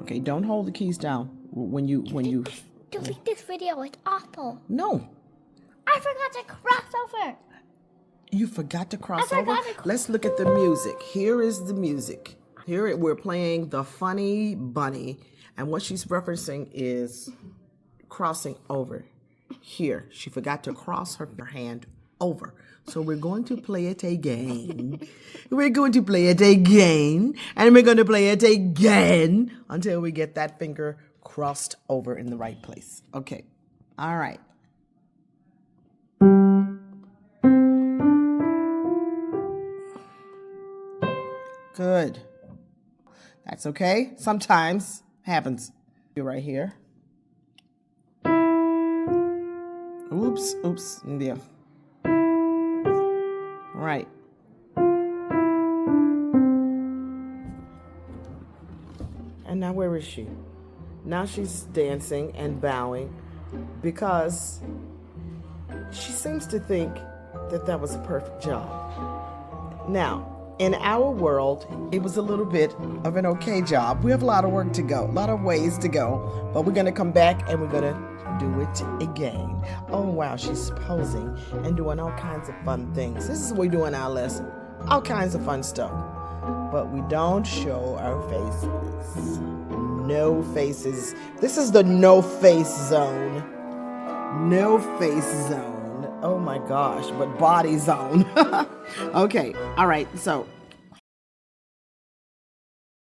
Okay, don't hold the keys down when you Delete this video. It's awful. No. I forgot to cross over. You forgot to cross I over? forgot to Let's look at the music. Here is the music. Here we're playing the Funny Bunny, and what she's referencing is crossing over. Here, she forgot to cross her hand over. So we're going to play it again. We're going to play it again, and we're going to play it again until we get that finger crossed over in the right place. Okay. All right. Good. That's okay. Sometimes happens. You're right here. Oops. Yeah. Right. And now where is she? Now she's dancing and bowing because she seems to think that that was a perfect job. Now, in our world, it was a little bit of an okay job. We have a lot of work to go, a lot of ways to go, but we're going to come back and we're going to do it again. Oh, wow, she's posing and doing all kinds of fun things. This is what we do in our lesson, all kinds of fun stuff. But we don't show our faces. No faces. This is the no face zone. No face zone. Oh my gosh, but body zone. Okay, all right, so